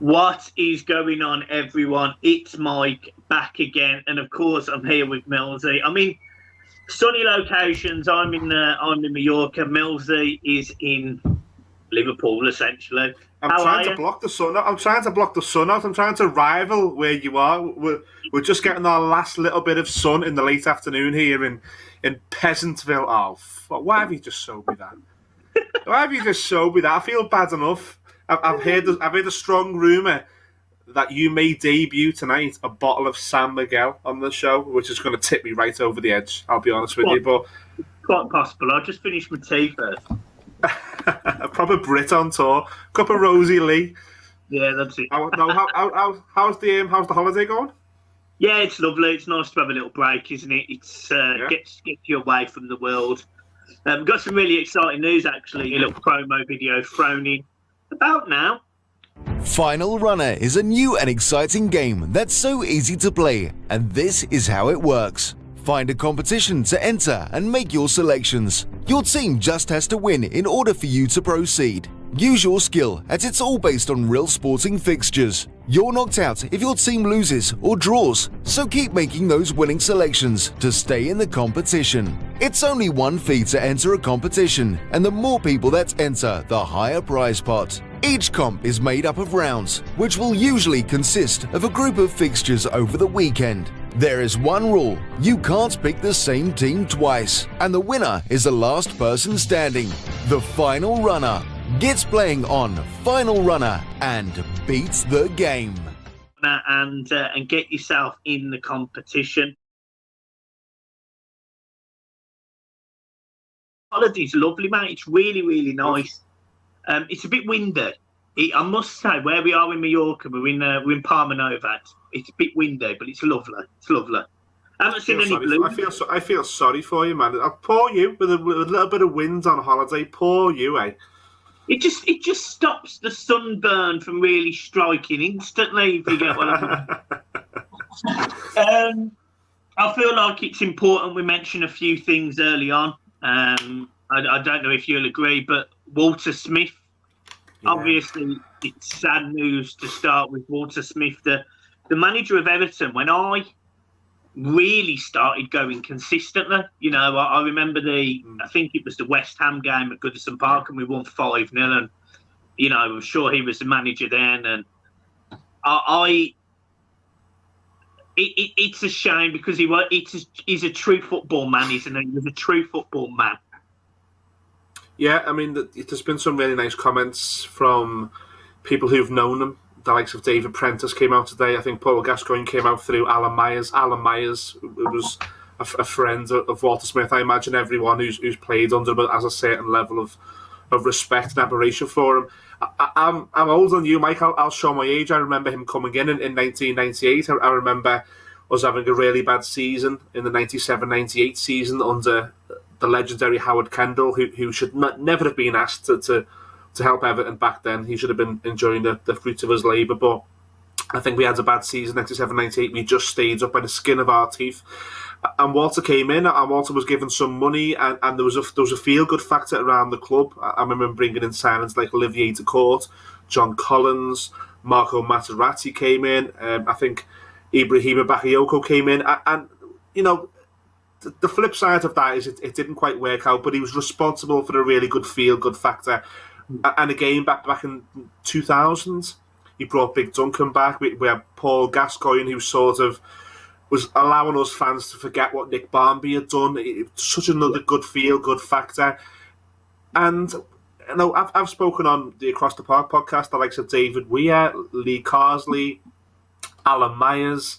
What is going on, everyone? It's Mike back again, and of course, I'm here with Millsy. I mean, sunny locations. I'm in Mallorca. Millsy is in Liverpool, essentially. I'm How trying are to you? block the sun out. I'm trying to block the sun out. I'm trying to rival where you are. We're just getting our last little bit of sun in the late afternoon here in Peasantville. Oh, why have you just showed me that? Why have you just showed me that? I feel bad enough. I've heard a strong rumor that you may debut tonight a bottle of San Miguel on the show, which is going to tip me right over the edge. I'll be honest with Quite, you, but quite possible. I'll just finish my tea first. a proper Brit on tour, cup of Rosie Lee. Yeah, that's it. No, how's the holiday going? Yeah, it's lovely. It's nice to have a little break, isn't it? It's Yeah. gets you away from the world. Got some really exciting news, actually. A little promo video thrown in about now. Final Runner is a new and exciting game that's so easy to play, and this is how it works. Find a competition to enter and make your selections. Your team just has to win in order for you to proceed. Use your skill, as it's all based on real sporting fixtures. You're knocked out if your team loses or draws, so keep making those winning selections to stay in the competition. It's only one fee to enter a competition, and the more people that enter, the higher prize pot. Each comp is made up of rounds, which will usually consist of a group of fixtures over the weekend. There is one rule: you can't pick the same team twice, and the winner is the last person standing. The Final Runner gets playing on Final Runner and beats the game. And get yourself in the competition. Holiday's lovely, mate. It's really, really nice. It's a bit windy. I must say, where we are in Mallorca, we're in Palma Nova. It's a bit windy, but it's lovely. It's lovely. I haven't seen any blue. I feel sorry for you, man. Poor you with a little bit of wind on holiday. Poor you, eh? It just stops the sunburn from really striking instantly. If you get what I mean. I feel like it's important we mention a few things early on. I don't know if you'll agree, but Walter Smith. Yeah. Obviously, it's sad news to start with Walter Smith, the manager of Everton. When I really started going consistently, I remember I think it was the West Ham game at Goodison Park, and we won 5-0, and I'm sure he was the manager then, and it's a shame because he's a true football man, isn't he? He was a true football man. Yeah, I mean, there's been some really nice comments from people who've known him. The likes of David Prentice came out today. I think Paul Gascoigne came out through Alan Myers. Alan Myers was a friend of Walter Smith. I imagine everyone who's played under him has a certain level of respect and admiration for him. I'm older than you, Mike. I'll show my age. I remember him coming in 1998. I remember us having a really bad season in the 97-98 season under the legendary Howard Kendall, who should never have been asked to help Everton back then. He should have been enjoying the fruits of his labour, but I think we had a bad season, 97-98. We just stayed up by the skin of our teeth. And Walter came in, and Walter was given some money, and there was a feel-good factor around the club. I remember bringing in signings like Olivier Decourt, John Collins, Marco Materazzi came in. I think Ibrahima Bakayoko came in. And the flip side of that is it didn't quite work out, but he was responsible for a really good feel-good factor. And again, back in 2000, he brought Big Duncan back. We had Paul Gascoigne, who sort of was allowing us fans to forget what Nick Barmby had done. Such another good feel-good factor. And I've spoken on the Across the Park podcast, the likes of David Weir, Lee Carsley, Alan Myers,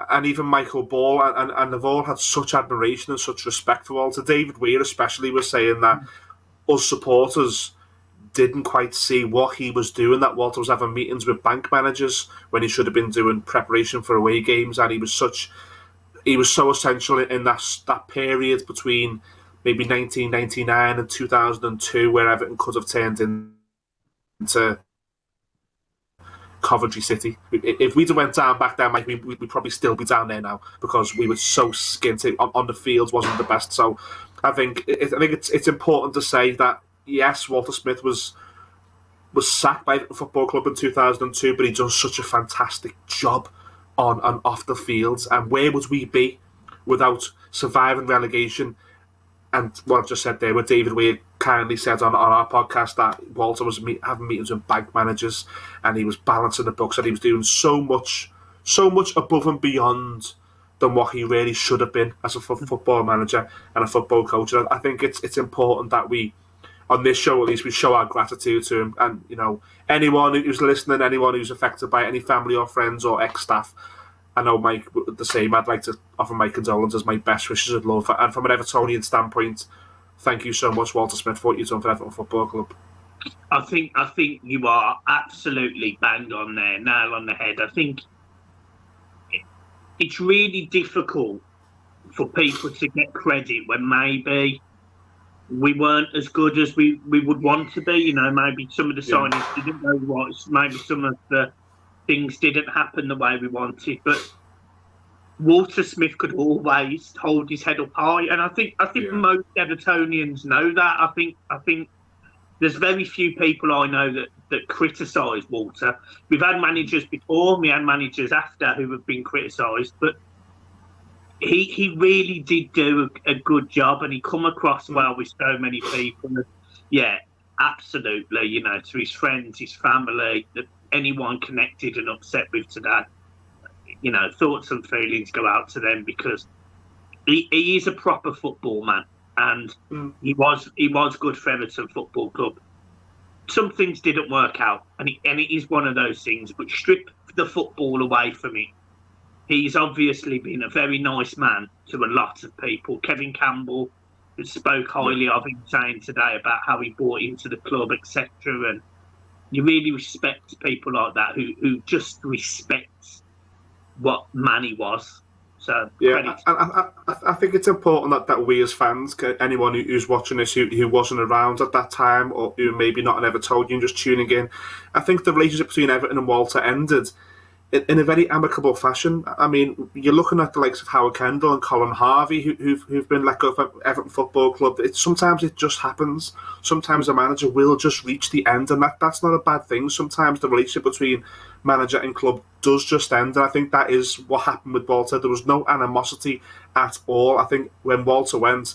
and even Michael Ball, and they've all had such admiration and such respect for Walter. David Weir especially was saying that us supporters didn't quite see what he was doing, that Walter was having meetings with bank managers when he should have been doing preparation for away games, and he was so essential in that period between maybe 1999 and 2002, where Everton could have turned into Coventry City. If we'd have went down back then, Mike, we'd probably still be down there now because we were so skint. On the field wasn't the best. So I think it's important to say that yes, Walter Smith was was sacked by Everton Football Club in 2002, but he done such a fantastic job on and off the fields. And where would we be without surviving relegation? And what I've just said there, where David Weir kindly said on our podcast that Walter was having meetings with bank managers, and he was balancing the books, and he was doing so much above and beyond than what he really should have been as a football manager and a football coach. And I think it's important that we, on this show at least, we show our gratitude to him. And, you know, anyone who's listening, anyone who's affected by any family or friends or ex-staff, I know Mike the same. I'd like to offer my condolences, my best wishes of love. And from an Evertonian standpoint, thank you so much, Walter Smith, for what you've done for Everton Football Club. I think you are absolutely bang on there, nail on the head. I think it's really difficult for people to get credit when maybe we weren't as good as we would want to be. You know, maybe some of the signings didn't go right. Maybe some of the things didn't happen the way we wanted. But Walter Smith could always hold his head up high, and I think most Evertonians know that. I think there's very few people I know that criticise Walter. We've had managers before, we had managers after who have been criticised, but he really did do a good job, and he come across well with so many people. Yeah, absolutely. You know, to his friends, his family, anyone connected and upset with today, you know, thoughts and feelings go out to them, because he is a proper football man. And he was good for Everton Football Club. Some things didn't work out, and it is one of those things. But strip the football away from it, he's obviously been a very nice man to a lot of people. Kevin Campbell spoke highly of him, saying today about how he bought into the club, etc. And you really respect people like that who just respects what man he was. So yeah, I think it's important that we as fans, anyone who's watching this who wasn't around at that time, or who maybe not an Evertonian just tuning in, I think the relationship between Everton and Walter ended in a very amicable fashion. I mean, you're looking at the likes of Howard Kendall and Colin Harvey who've been let go from Everton Football Club. Sometimes it just happens. Sometimes a manager will just reach the end, and that's not a bad thing. Sometimes the relationship between manager and club does just end, and I think that is what happened with Walter. There was no animosity at all. I think when Walter went,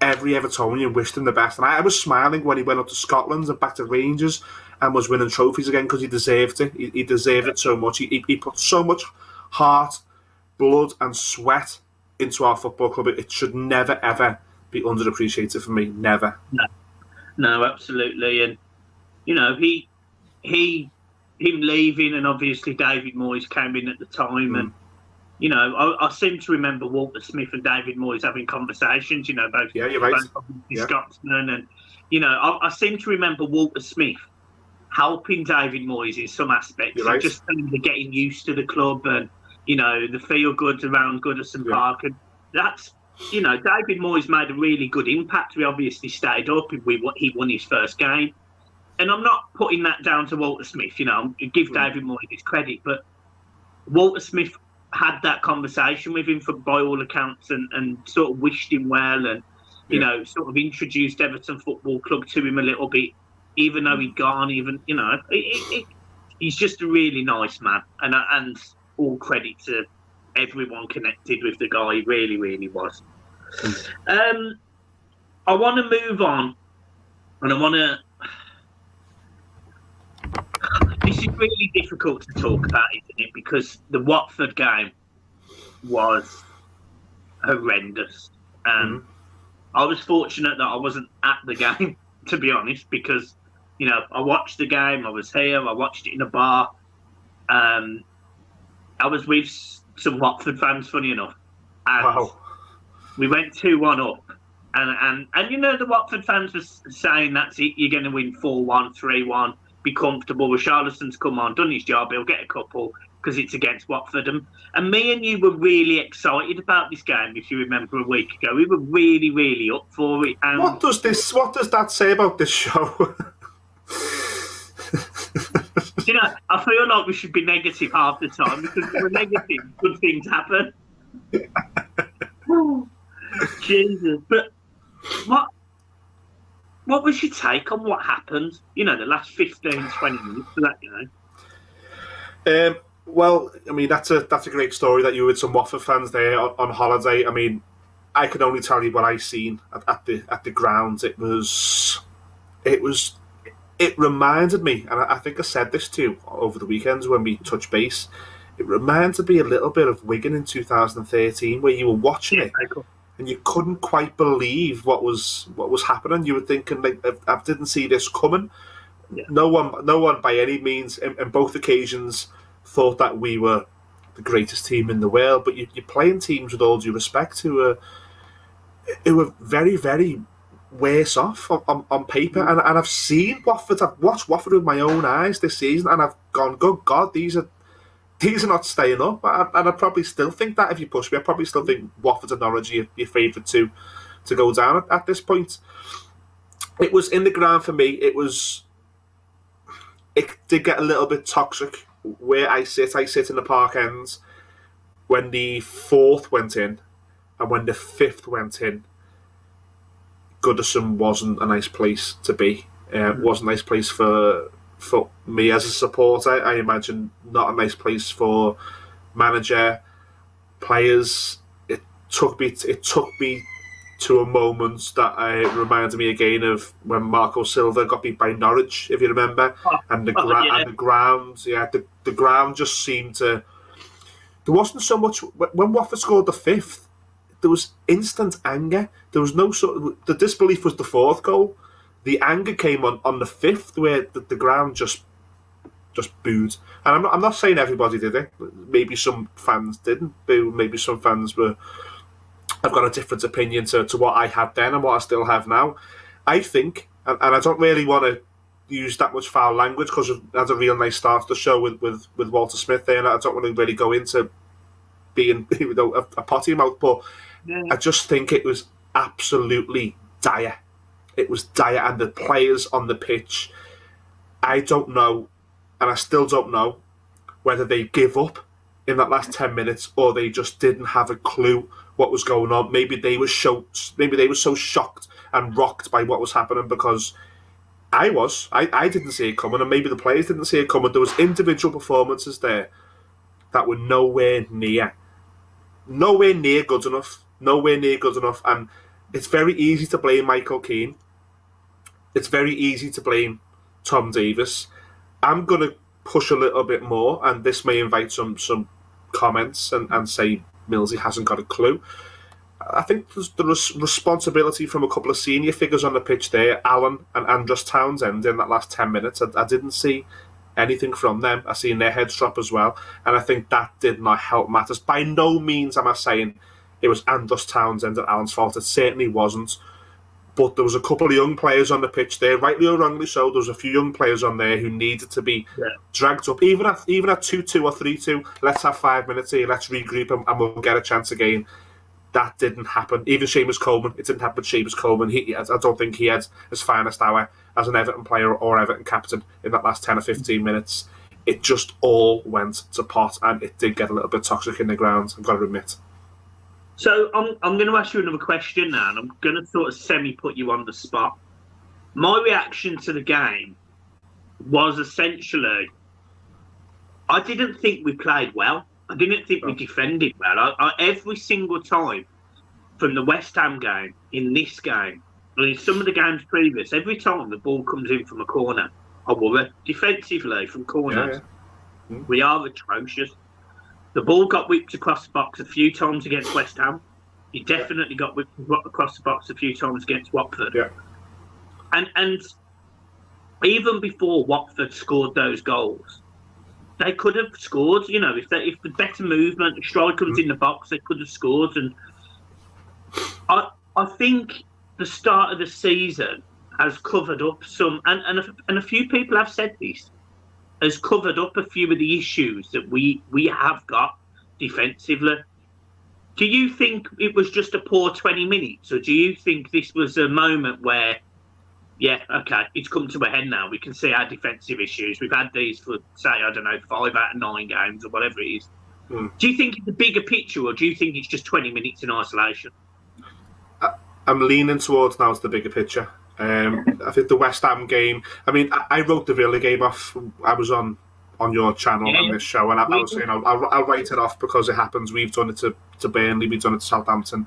every Evertonian wished him the best, and I was smiling when he went up to Scotland and back to Rangers and was winning trophies again, because he deserved it. He deserved it so much. He put so much heart, blood and sweat into our football club. It should never, ever be underappreciated for me. Never. No, absolutely. And, you know, him leaving, and obviously David Moyes came in at the time. And, you know, I seem to remember Walter Smith and David Moyes having conversations, you know, both. Yeah, you're right. Scotsman. And, you know, I seem to remember Walter Smith helping David Moyes in some aspects, and just getting used to the club, and, you know, the feel good around Goodison Park. And that's, you know, David Moyes made a really good impact. We obviously stayed up. He won his first game. And I'm not putting that down to Walter Smith, you know, give David Moyes his credit, but Walter Smith had that conversation with him by all accounts, and sort of wished him well, and, you know, sort of introduced Everton Football Club to him a little bit, even though he'd gone, you know, he's just a really nice man, and all credit to everyone connected with the guy. He really, really was. I want to move on, and I want to... This is really difficult to talk about, isn't it? Because the Watford game was horrendous. And I was fortunate that I wasn't at the game, to be honest, because, you know, I watched the game, I was here, I watched it in a bar. I was with some Watford fans, funny enough. And we went 2-1 up. And you know, the Watford fans were saying, that's it, you're going to win 4-1, 3-1. Be comfortable. Richarlison's come on, done his job, he'll get a couple because it's against Watford. And me and you were really excited about this game, if you remember a week ago. We were really, really up for it. And what does that say about this show? You know, I feel like we should be negative half the time, because if we're negative, good things happen. Jesus. But What was your take on what happened? The last 15, 20 minutes of that game. Well, I mean, that's a great story that you were with some Watford fans there on holiday. I mean, I can only tell you what I seen at the grounds. It reminded me, and I think I said this to you over the weekends when we touched base. It reminded me a little bit of Wigan in 2013, where you were watching it and you couldn't quite believe what was happening. You were thinking, like, I didn't see this coming. Yeah. No one by any means, in both occasions, thought that we were the greatest team in the world. But you're playing teams, with all due respect, who are very, very worse off on paper. And I've seen Watford. I've watched Watford with my own eyes this season, and I've gone, good God, these are not staying up. And I probably still think that, if you push me, I probably still think Watford and Norwich are your favourite to go down at this point. It was in the ground for me. It did get a little bit toxic where I sit. I sit in the park ends. When the fourth went in and when the fifth went in, Goodison wasn't a nice place to be. It wasn't a nice place for me as a supporter. I imagine not a nice place for manager, players. It took me to a moment that reminded me again of when Marco Silva got beat by Norwich, if you remember, and the ground just seemed to. There wasn't so much when Watford scored the fifth. There was instant anger. There was no the disbelief was the fourth goal. The anger came on the fifth, where the ground just booed. And I'm not saying everybody did it. Maybe some fans didn't boo. Maybe some fans were. I've got a different opinion to what I had then and what I still have now. I think, and I don't really want to use that much foul language because it had a real nice start to the show with Walter Smith there, and I don't want to really go into being a potty mouth, but I just think it was absolutely dire. It was dire, and the players on the pitch, I don't know, and I still don't know, whether they give up in that last 10 minutes or they just didn't have a clue what was going on. Maybe they were so shocked and rocked by what was happening, because I didn't see it coming, and maybe the players didn't see it coming. There was individual performances there that were nowhere near good enough. And it's very easy to blame Michael Keane. It's very easy to blame Tom Davis. I'm going to push a little bit more, and this may invite some comments and say Millsy hasn't got a clue. I think there was responsibility from a couple of senior figures on the pitch there, Allen and Andros Townsend, in that last 10 minutes. I didn't see anything from them. I seen their heads drop as well, and I think that did not help matters. By no means am I saying it was Andros Townsend and Allen's fault. It certainly wasn't. But there was a couple of young players on the pitch there, rightly or wrongly so. There was a few young players on there who needed to be dragged up, even at 2-2 or 3-2. Let's have 5 minutes here. Let's regroup and we'll get a chance again. That didn't happen. Even Seamus Coleman, it didn't happen with Seamus Coleman. I don't think he had his finest hour as an Everton player or Everton captain in that last 10 or 15 minutes. It just all went to pot, and it did get a little bit toxic in the ground, I've got to admit. So I'm going to ask you another question now, and I'm going to sort of semi-put you on the spot. My reaction to the game was essentially, I didn't think we played well. I didn't think we defended well. Every single time, from the West Ham game, in this game, and in some of the games previous, every time the ball comes in from a corner, I worry. Defensively, from corners, we are atrocious. The ball got whipped across the box a few times against West Ham. He definitely got whipped across the box a few times against Watford. Yeah. And even before Watford scored those goals, they could have scored. You know, if the better movement, strikers in the box, they could have scored. And I think the start of the season has covered up some, and a few people have said this, has covered up a few of the issues that we have got defensively. Do you think it was just a poor 20 minutes, or do you think this was a moment where, it's come to a head now, we can see our defensive issues, we've had these for, say, 5 out of 9 games or whatever it is. Do you think it's a bigger picture, or do you think it's just 20 minutes in isolation? I'm leaning towards now it's the bigger picture. I think the West Ham game. I mean, I wrote the Villa game off. I was on your channel on this show, and I was saying I'll write it off because it happens. We've done it to Burnley, we've done it to Southampton.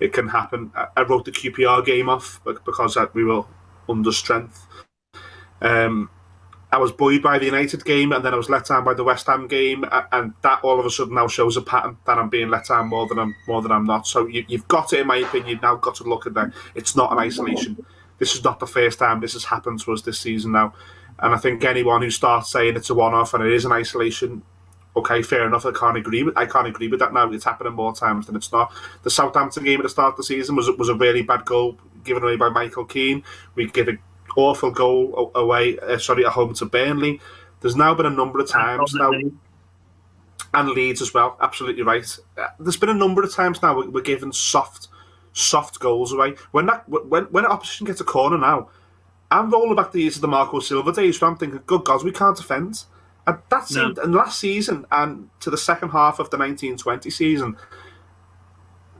It can happen. I wrote the QPR game off because we were under strength. I was buoyed by the United game, and then I was let down by the West Ham game, and that all of a sudden now shows a pattern that I'm being let down more than I'm not. So you've got to, in my opinion, you've now got to look at that. It's not an isolation. This is not the first time this has happened to us this season now, and I think anyone who starts saying it's a one-off and it is an isolation, okay, fair enough. I can't agree with that now. It's happening more times than it's not. The Southampton game at the start of the season was a really bad goal given away by Michael Keane. We give a awful goal away, at home to Burnley. There's now been a number of times now, and Leeds as well. Absolutely right. There's been a number of times now we're giving soft goals away. When opposition gets a corner now, I'm rolling back the years of the Marco Silva days, where I'm thinking, good God, we can't defend. And that seemed, and last season and to the second half of the 1920 season,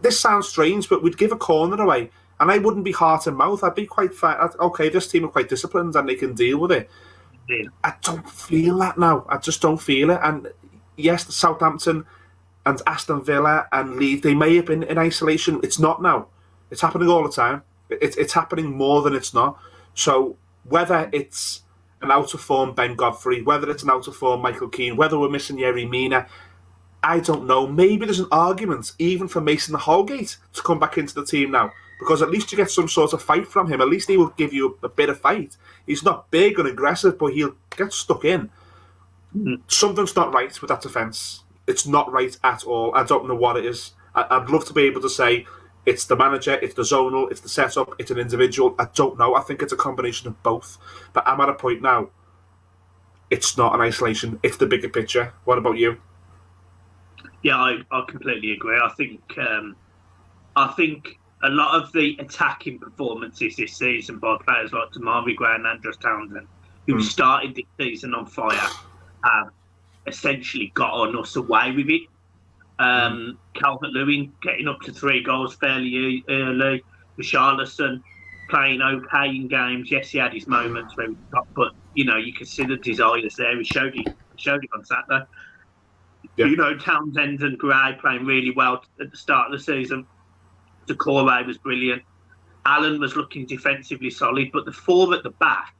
this sounds strange, but we'd give a corner away, and I wouldn't be heart and mouth. I'd be quite fine. Okay, this team are quite disciplined and they can deal with it. Yeah. I don't feel that now. I just don't feel it. And yes, the Southampton and Aston Villa and Leeds, they may have been in isolation. It's not now. It's happening all the time. It's happening more than it's not. So whether it's an out-of-form Ben Godfrey, whether it's an out-of-form Michael Keane, whether we're missing Yerry Mina, I don't know. Maybe there's an argument even for Mason Holgate to come back into the team now, because at least you get some sort of fight from him. At least he will give you a bit of fight. He's not big and aggressive, but he'll get stuck in. Something's not right with that defence. It's not right at all. I don't know what it is. I'd love to be able to say it's the manager, it's the zonal, it's the setup, it's an individual. I don't know. I think it's a combination of both. But I'm at a point now, it's not an isolation. It's the bigger picture. What about you? Yeah, I completely agree. I think a lot of the attacking performances this season by players like Damari Gray and Andros Townsend, who started this season on fire, have essentially got on us away with it. Calvert-Lewin getting up to 3 goals fairly early. Richarlison playing okay in games. Yes, he had his moments where he got, but you could see the desires there. He showed it on Saturday. Yeah. Townsend and Gray playing really well at the start of the season. Decore was brilliant. Allen was looking defensively solid, but the 4 at the back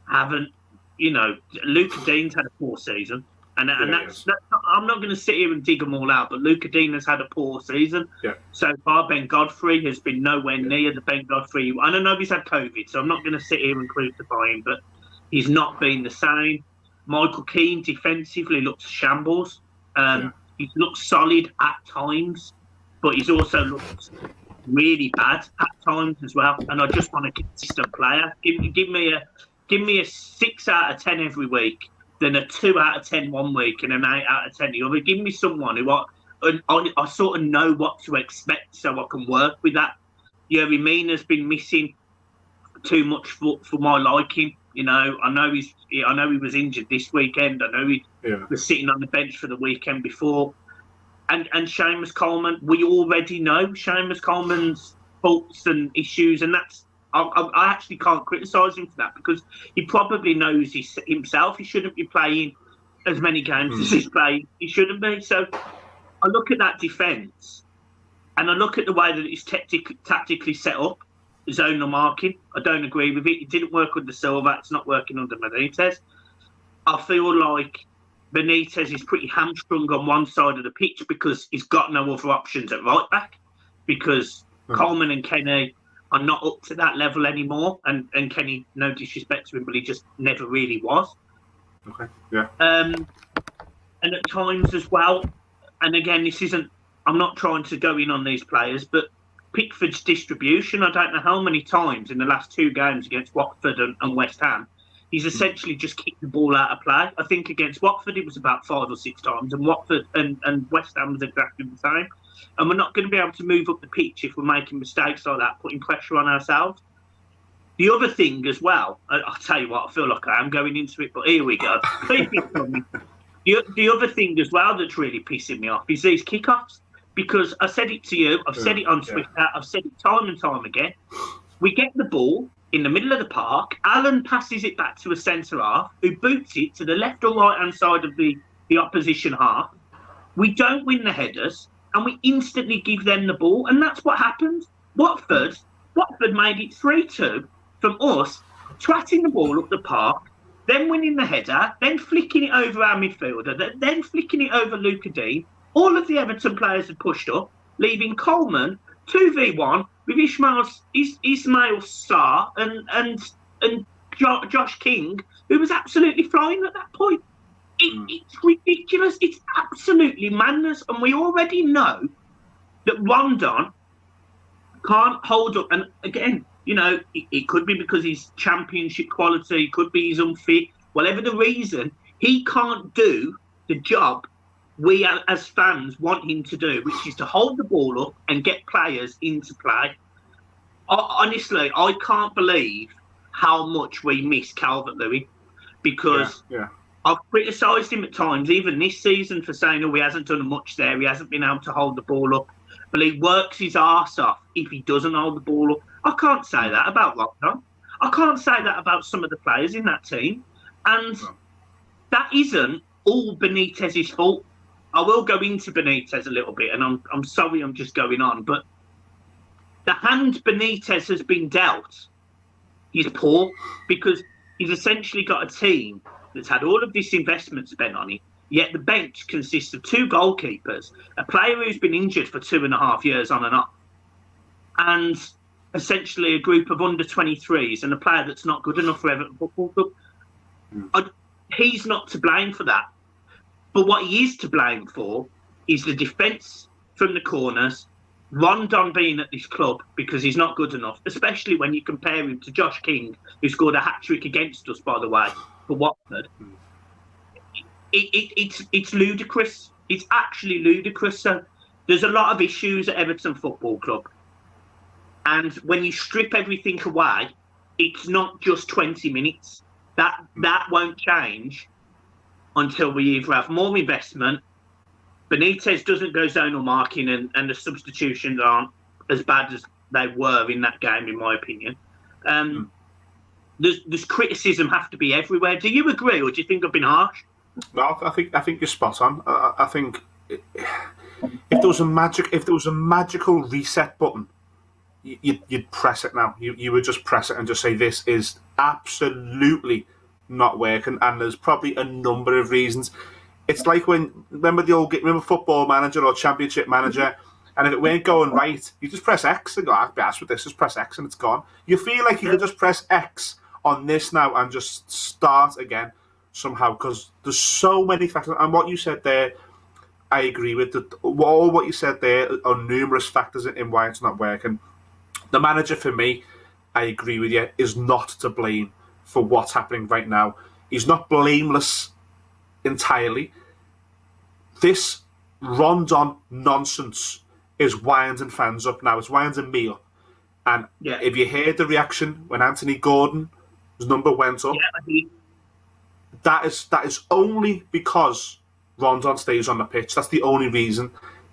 haven't. Luca Dean's had a poor season, and that's not, I'm not going to sit here and dig them all out, but Luca Dean has had a poor season so far. Ben Godfrey has been nowhere near the Ben Godfrey. I don't know if he's had COVID, so I'm not going to sit here and crucify him, but he's not been the same. Michael Keane defensively looks shambles. He looks solid at times, but he's also looked really bad at times as well. And I just want a consistent player. Give me a 6 out of 10 every week, then a 2 out of 10 one week and an 8 out of 10 the other. Give me someone who I sort of know what to expect, so I can work with that. Yerry Mina's been missing too much for my liking. I know he was injured this weekend. I know he was sitting on the bench for the weekend before. And Seamus Coleman, we already know Seamus Coleman's faults and issues, and that's I actually can't criticise him for that, because he probably knows himself he shouldn't be playing as many games as he's playing. He shouldn't be. So I look at that defence, and I look at the way that it's tactically set up, zonal marking. I don't agree with it. It didn't work under Silva. It's not working under Benitez. I feel like Benitez is pretty hamstrung on one side of the pitch because he's got no other options at right back, because Coleman and Kenny are not up to that level anymore. And Kenny, no disrespect to him, but he just never really was. Okay, yeah. And at times as well, and again, I'm not trying to go in on these players, but Pickford's distribution, I don't know how many times in the last 2 games against Watford and West Ham, he's essentially just kicked the ball out of play. I think against Watford it was about 5 or 6 times, and Watford and West Ham was exactly the same. And we're not going to be able to move up the pitch if we're making mistakes like that, putting pressure on ourselves. The other thing as well, I'll tell you what, I feel like I am going into it, but here we go. The other thing as well that's really pissing me off is these kickoffs. Because I said it to you, I've said it on Twitter, I've said it time and time again. We get the ball, in the middle of the park. Alan passes it back to a centre half who boots it to the left or right hand side of the opposition half. We don't win the headers and we instantly give them the ball, and that's what happened. Watford made it 3-2 from us twatting the ball up the park, then winning the header, then flicking it over our midfielder, then flicking it over Luca Dean. All of the Everton players had pushed up, leaving Coleman 2v1 with Ismail Sarr and Josh King, who was absolutely flying at that point. It's ridiculous. It's absolutely madness. And we already know that Rondon can't hold up. And again, you know, it could be because he's championship quality, it could be he's unfit, whatever the reason, he can't do the job we as fans want him to do, which is to hold the ball up and get players into play. Honestly, I can't believe how much we miss Calvert-Lewin, because I've criticised him at times, even this season, for saying, he hasn't done much there, he hasn't been able to hold the ball up. But he works his arse off if he doesn't hold the ball up. I can't say that about Rondon. I can't say that about some of the players in that team. And that isn't all Benitez's fault. I will go into Benitez a little bit, and I'm sorry I'm just going on, but the hand Benitez has been dealt is poor, because he's essentially got a team that's had all of this investment spent on it, yet the bench consists of 2 goalkeepers, a player who's been injured for 2.5 years on and off, and essentially a group of under-23s and a player that's not good enough for Everton Football Club. He's not to blame for that. But what he is to blame for is the defence from the corners, Rondon being at this club because he's not good enough, especially when you compare him to Josh King, who scored a hat-trick against us, by the way, for Watford. It's ludicrous. It's actually ludicrous. So there's a lot of issues at Everton Football Club. And when you strip everything away, it's not just 20 minutes. That won't change until we either have more investment, Benitez doesn't go zonal marking, and the substitutions aren't as bad as they were in that game, in my opinion. There's criticism have to be everywhere. Do you agree, or do you think I've been harsh? No, I think you're spot on. I think if there was a magical reset button, you'd press it now. You would just press it and just say, this is absolutely not working, and there's probably a number of reasons. It's like remember Football Manager or Championship Manager, and if it weren't going right, you just press X and go, I'll be asked with this, just press X and it's gone. You feel like you could just press X on this now and just start again somehow, because there's so many factors. And what you said there, I agree with. All what you said there are numerous factors in why it's not working. The manager, for me, I agree with you, is not to blame for what's happening right now. He's not blameless entirely. This Rondon nonsense is winding fans up now. It's winding me up. And if you heard the reaction when Anthony Gordon's number went up, that is only because Rondon stays on the pitch. That's the only reason.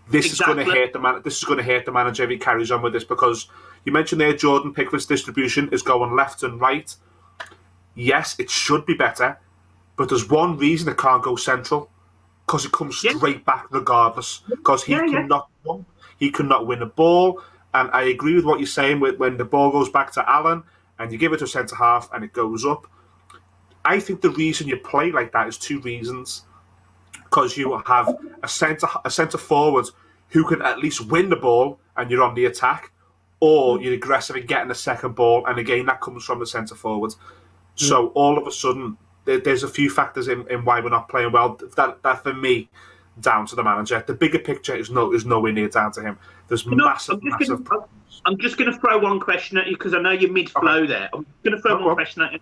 This is going to hurt the man. This is going to hurt the manager if he carries on with this, because you mentioned there Jordan Pickford's distribution is going left and right. Yes, it should be better, but there's one reason it can't go central, because it comes straight back regardless, because he cannot win a ball. And I agree with what you're saying when the ball goes back to Alan and you give it to a centre-half and it goes up. I think the reason you play like that is 2 reasons. Because you have a centre-forward who can at least win the ball and you're on the attack, or you're aggressive in getting the second ball, and again, that comes from the centre-forward. So all of a sudden, there's a few factors in why we're not playing well. That for me, down to the manager. The bigger picture is nowhere near down to him. There's massive problems. I'm just going to throw one question at you, because I know you're mid-flow there. I'm going to throw one question at you.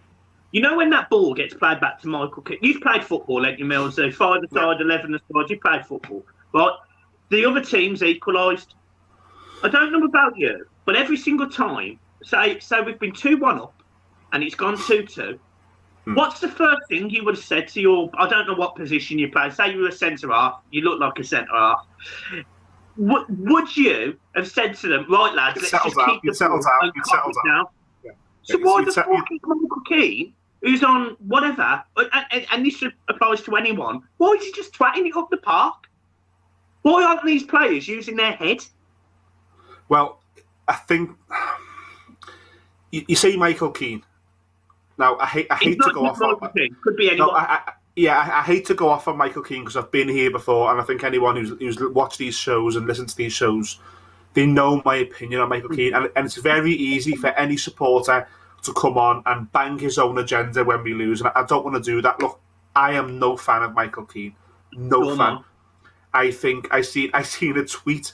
You know when that ball gets played back to Michael Keane? You've played football, haven't you, Mills? 5-a-side, 11-a-side, you played football. Right? The other team's equalised. I don't know about you, but every single time, say we've been 2-1 up and it's gone 2-2, what's the first thing you would have said to your, I don't know what position you play, say you were a centre-half, you look like a centre-half. Would you have said to them, right, lads, let's just keep the ball and calm it down? So why the fuck is Michael Keane, who's on whatever, and this applies to anyone, why is he just twatting it up the park? Why aren't these players using their head? Well, I think you say Michael Keane. Now, I hate to go off. Could be anyone. No, I hate to go off on Michael Keane because I've been here before, and I think anyone who's watched these shows and listened to these shows, they know my opinion on Michael Keane, and it's very easy for any supporter to come on and bang his own agenda when we lose, and I don't want to do that. Look, I am no fan of Michael Keane. No fan. I think I seen a tweet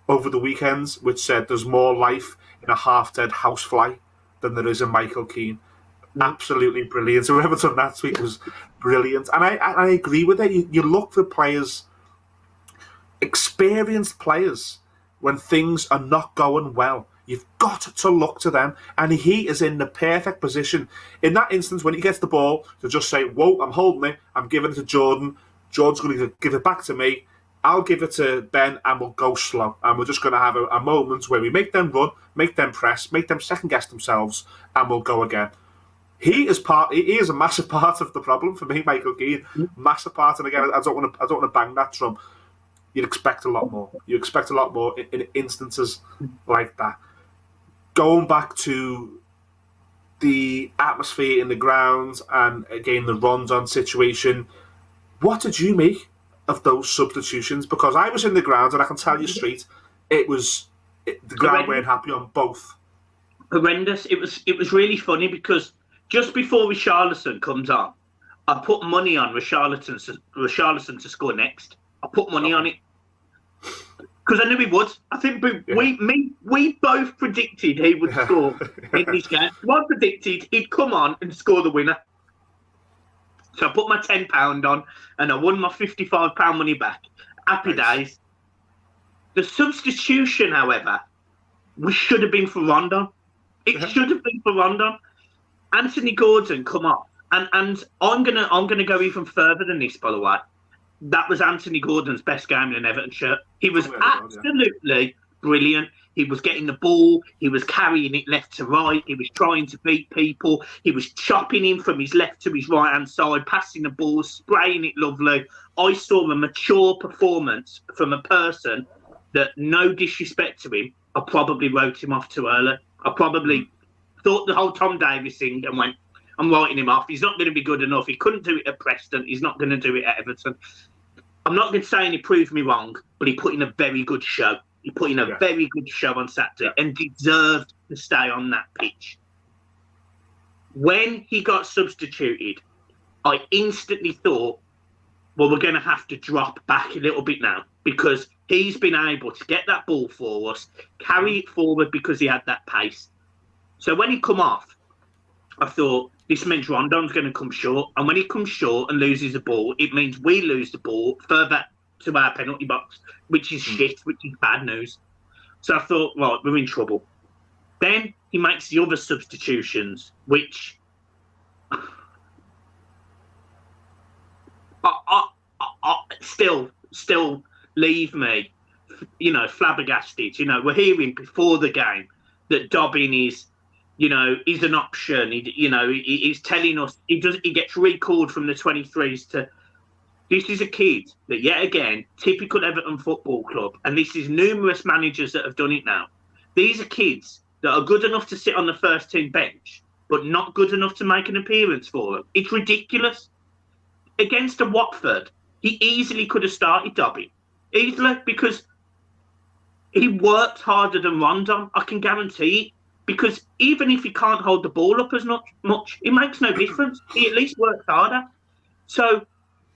over the weekends which said there's more life in a half-dead housefly than there is in Michael Keane. Absolutely brilliant. So whoever done that tweet was brilliant. And I agree with it. You look for players, experienced players, when things are not going well. You've got to look to them. And he is in the perfect position. In that instance, when he gets the ball, to just say, whoa, I'm holding it. I'm giving it to Jordan. Jordan's going to give it back to me. I'll give it to Ben and we'll go slow. And we're just going to have a moment where we make them run, make them press, make them second-guess themselves, and we'll go again. He is a massive part of the problem for me, Michael Keane. Massive part. And again, I don't want to bang that drum. You'd expect a lot more. You expect a lot more in instances like that. Going back to the atmosphere in the ground and, again, the Rondon situation, what did you make of those substitutions? Because I was in the ground and I can tell you straight, the ground weren't happy on both. Horrendous. It was really funny because just before Richarlison comes on, I put money on Richarlison to score next. I put money on it because I knew he would. I think we both predicted he would score in this game. One predicted he'd come on and score the winner. So I put my £10 on and I won my £55 money back. Happy days. The substitution, however, should have been for Rondon. It should have been for Rondon. Anthony Gordon come off. And I'm gonna go even further than this, by the way. That was Anthony Gordon's best game in an Everton shirt. He was absolutely brilliant. He was getting the ball. He was carrying it left to right. He was trying to beat people. He was chopping in from his left to his right-hand side, passing the ball, spraying it lovely. I saw a mature performance from a person that, no disrespect to him, I probably wrote him off too early. I probably thought the whole Tom Davies thing and went, I'm writing him off. He's not going to be good enough. He couldn't do it at Preston. He's not going to do it at Everton. I'm not going to say he proved me wrong, but he put in a very good show. He put in a very good show on Saturday and deserved to stay on that pitch. When he got substituted, I instantly thought, well, we're going to have to drop back a little bit now because he's been able to get that ball for us, carry it forward because he had that pace. So when he come off, I thought, this means Rondon's going to come short. And when he comes short and loses the ball, it means we lose the ball further to our penalty box, which is shit, which is bad news. So I thought, right, we're in trouble. Then he makes the other substitutions, which still leave me, flabbergasted. We're hearing before the game that Dobbin is an option. He's telling us he gets recalled from the 23s to. This is a kid that, yet again, typical Everton Football Club, and this is numerous managers that have done it now. These are kids that are good enough to sit on the first team bench, but not good enough to make an appearance for them. It's ridiculous. Against a Watford, he easily could have started Dobbin. Easily, because he worked harder than Rondon, I can guarantee it. Because even if he can't hold the ball up as much, it makes no difference. He at least works harder. So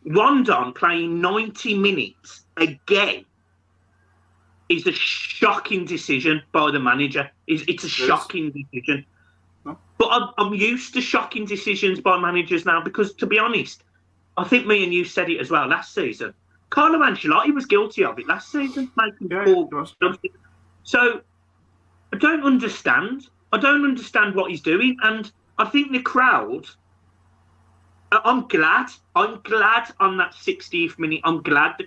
Rondon playing 90 minutes again is a shocking decision by the manager. It's a shocking decision. But I'm used to shocking decisions by managers now because, to be honest, I think me and you said it as well last season. Carlo Ancelotti was guilty of it last season, making poor. So I don't understand what he's doing, and I think the crowd. I'm glad on that 60th minute. I'm glad the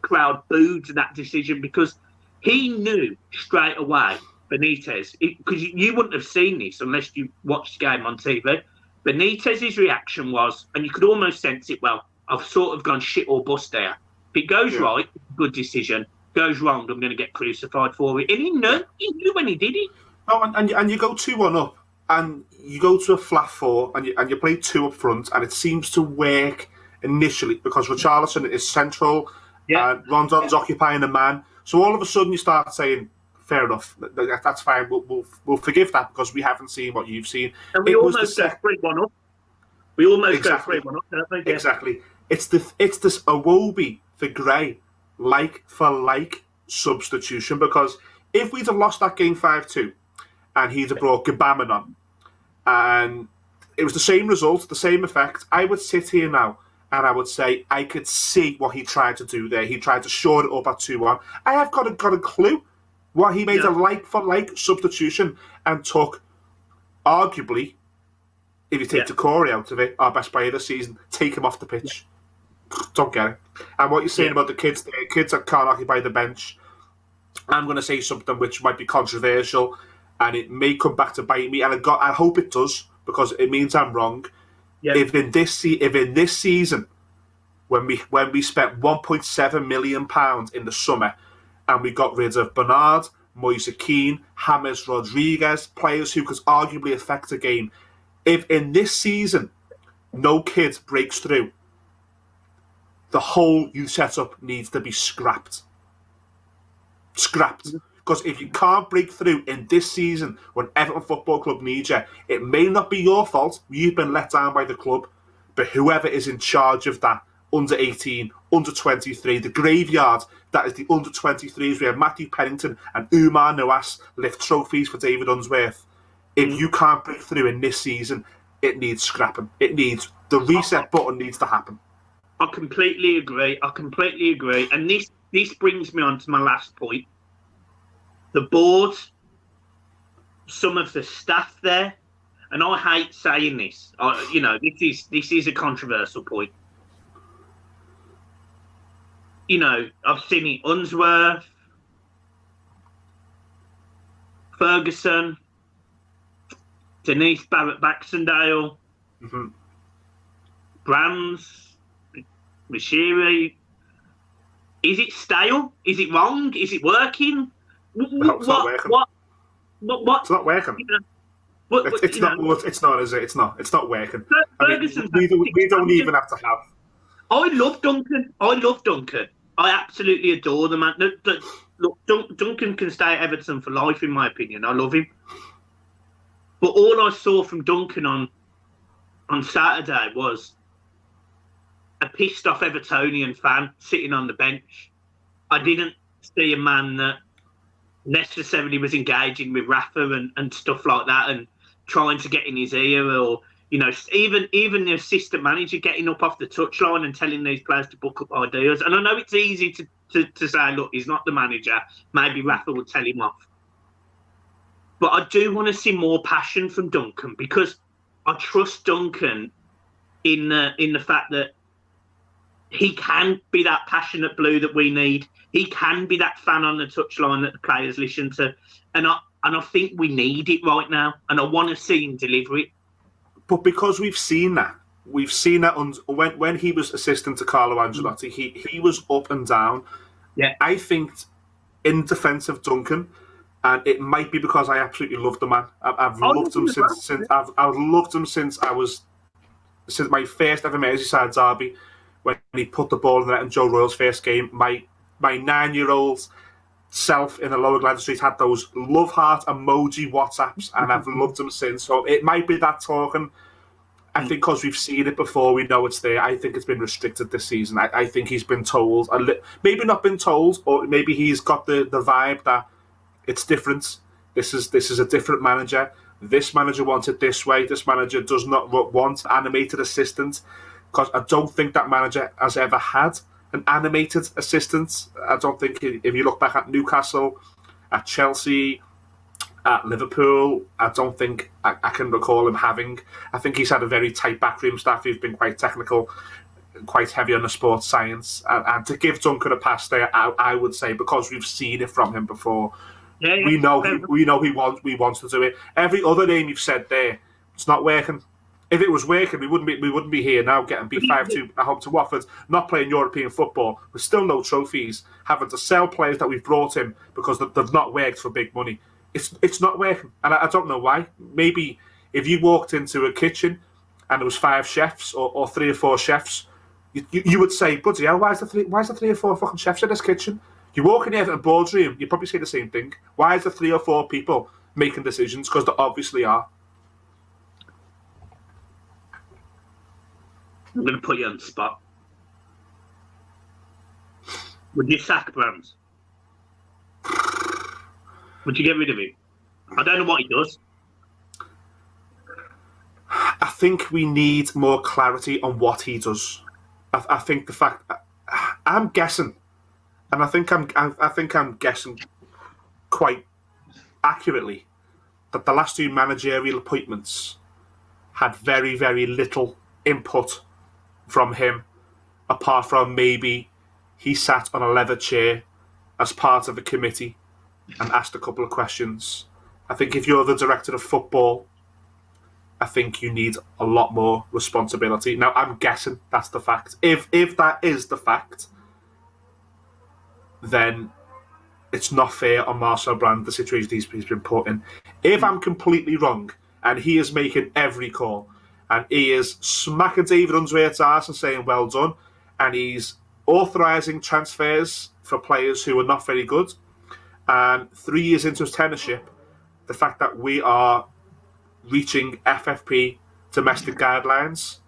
crowd booed that decision because he knew straight away Benitez, because you wouldn't have seen this unless you watched the game on TV. Benitez's reaction was, and you could almost sense it, well, I've sort of gone shit or bust there. If it goes right, good decision. Goes wrong, I'm going to get crucified for it. And he knew when he did it. Oh, and you go 2-1 up, and you go to a flat four, and you play 2 up front, and it seems to work initially because Richarlison is central, and Rondon's occupying the man. So all of a sudden you start saying, fair enough, that's fine, we'll forgive that because we haven't seen what you've seen. And we almost go 3-1 up. We almost go 3-1 up, don't we? Yeah. Exactly. It's this Iwobi for Gray, like for like substitution, because if we'd have lost that game 5-2 and he'd have brought Gbamin on and it was the same result, the same effect, I would sit here now and I would say I could see what he tried to do there. He tried to shore it up at 2-1. I have got a clue what he made a like-for-like substitution and took, arguably, if you take Decore out of it, our best player this season, take him off the pitch. Don't get it. And what you're saying about the kids that can't occupy the bench, I'm going to say something which might be controversial and it may come back to bite me, and I hope it does because it means I'm wrong. Yeah. If in this season, when we spent £1.7 million in the summer and we got rid of Bernard, Moise Keane, James Rodriguez, players who could arguably affect a game, if in this season no kid breaks through, the whole youth setup needs to be scrapped. Because if you can't break through in this season when Everton Football Club needs you, it may not be your fault. You've been let down by the club. But whoever is in charge of that, under 18, under 23, the graveyard that is the under 23s, we have Matthew Pennington and Umar Nawaz lift trophies for David Unsworth. If you can't break through in this season, it needs scrapping. The reset button needs to happen. I completely agree. And this brings me on to my last point. The board, some of the staff there, and I hate saying this. This is a controversial point. I've seen it Unsworth, Ferguson, Denise Barrett-Baxendale, Brams, Moshiri. Is it stale? Is it wrong? Is it working? No, it's not working. It's not working. It's not, is it? It's not working. We don't even have to have. I love Duncan. I absolutely adore the man. Look, Duncan can stay at Everton for life, in my opinion. I love him. But all I saw from Duncan on Saturday was a pissed off Evertonian fan sitting on the bench. I didn't see a man that necessarily was engaging with Rafa and stuff like that and trying to get in his ear, or even the assistant manager getting up off the touchline and telling these players to book up ideas. And I know it's easy to say, look, he's not the manager. Maybe Rafa would tell him off. But I do want to see more passion from Duncan, because I trust Duncan in the fact that he can be that passionate blue that we need. He can be that fan on the touchline that the players listen to. And I think we need it right now. And I want to see him deliver it. But because we've seen that when he was assistant to Carlo Ancelotti, he was up and down. Yeah, I think in defence of Duncan, and it might be because I absolutely love the man. I've loved him since my first ever Merseyside derby, when he put the ball in the net in Joe Royal's first game. My 9-year-old self in the Lower Gladys Street had those love heart emoji WhatsApps, and I've loved him since. So it might be that talking. I think because we've seen it before, we know it's there. I think it's been restricted this season. I think he's been told, maybe not been told, or maybe he's got the vibe that it's different. This is a different manager. This manager wants it this way. This manager does not want animated assistant, because I don't think that manager has ever had an animated assistant. I don't think, if you look back at Newcastle, at Chelsea, at Liverpool, I don't think I can recall him having. I think he's had a very tight backroom staff who've been quite technical, quite heavy on the sports science. And to give Duncan a pass there, I would say, because we've seen it from him before, Yeah, we know he wants to do it. Every other name you've said there, it's not working. If it was working, we wouldn't be here now getting beat 5-2 at home to Watford, not playing European football with still no trophies, having to sell players that we've brought in because they've not worked for big money. It's not working, and I don't know why. Maybe if you walked into a kitchen and there was 5 chefs or 3 or 4 chefs, you would say, "Bloody hell, why is there 3 or 4 fucking chefs in this kitchen?" You walk in here at a boardroom, you probably say the same thing. Why is there 3 or 4 people making decisions? Because there obviously are. I'm going to put you on the spot. Would you sack Brands? Would you get rid of him? I don't know what he does. I think we need more clarity on what he does. I think the fact I'm guessing, and I think I'm guessing quite accurately that the last 2 managerial appointments had very, very little input from him, apart from maybe he sat on a leather chair as part of a committee and asked a couple of questions. I think if you're the director of football, I think you need a lot more responsibility. Now, I'm guessing that's the fact. If that is the fact, then it's not fair on Marcel Brand, the situation he's been put in. If I'm completely wrong, and he is making every call, and he is smacking David Unsworth's arse and saying, well done, and he's authorising transfers for players who are not very good, and 3 years into his tenureship, the fact that we are reaching FFP domestic guidelines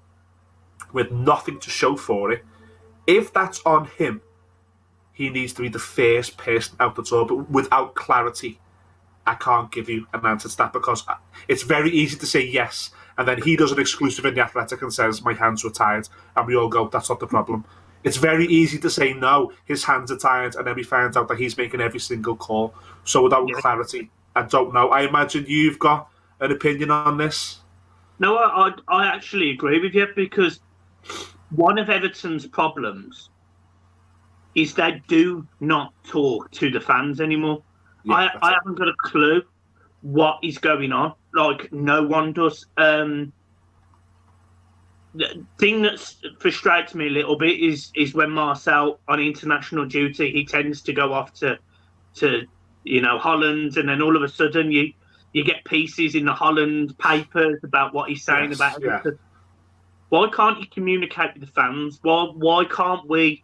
with nothing to show for it, if that's on him, he needs to be the first person out the door. But without clarity, I can't give you an answer to that, because it's very easy to say yes, and then he does an exclusive in The Athletic and says, my hands were tied, and we all go, that's not the problem. It's very easy to say no, his hands are tied, and then we find out that he's making every single call. So without clarity, I don't know. I imagine you've got an opinion on this. No, I actually agree with you, because one of Everton's problems is they do not talk to the fans anymore. Yeah, I haven't got a clue what is going on. Like, no one does. The thing that frustrates me a little bit is when Marcel on international duty, he tends to go off to Holland, and then all of a sudden you get pieces in the Holland papers about what he's saying about Everton. Yeah. Why can't you communicate with the fans? Why can't we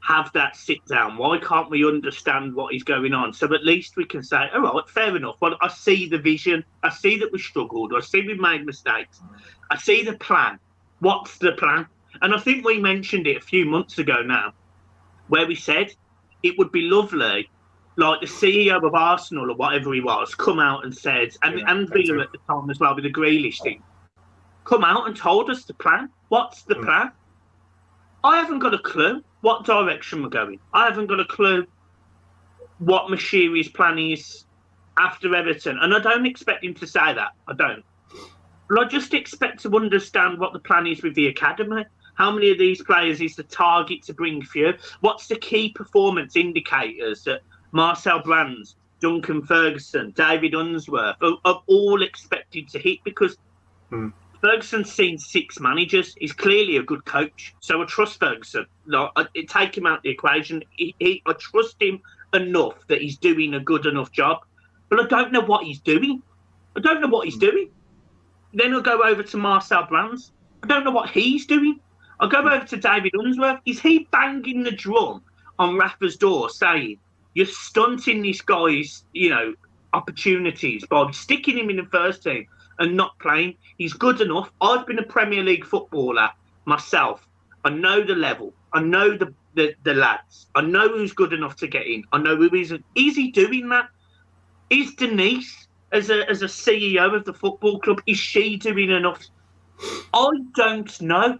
have that sit down? Why can't we understand what is going on? So at least we can say, all right, fair enough. Well, I see the vision. I see that we struggled. I see we've made mistakes. I see the plan. What's the plan? And I think we mentioned it a few months ago now, where we said it would be lovely, like the CEO of Arsenal or whatever he was, come out and said, and Villa at the time as well with the Grealish thing, come out and told us the plan. What's the plan? I haven't got a clue what direction we're going. I haven't got a clue what Moshiri's plan is after Everton. And I don't expect him to say that. I don't. But I just expect to understand what the plan is with the academy. How many of these players is the target to bring through? What's the key performance indicators that Marcel Brands, Duncan Ferguson, David Unsworth are all expected to hit? Because Ferguson's seen 6 managers. He's clearly a good coach. So I trust Ferguson. Like, take him out the equation. I trust him enough that he's doing a good enough job. But I don't know what he's doing. Then I'll go over to Marcel Brands. I don't know what he's doing. I'll go over to David Unsworth. Is he banging the drum on Rafa's door saying, you're stunting this guy's, opportunities by sticking him in the first team and not playing? He's good enough. I've been a Premier League footballer myself. I know the level. I know the lads. I know who's good enough to get in. I know who isn't. Is he doing that? Is Denise, as a CEO of the football club, is she doing enough? I don't know.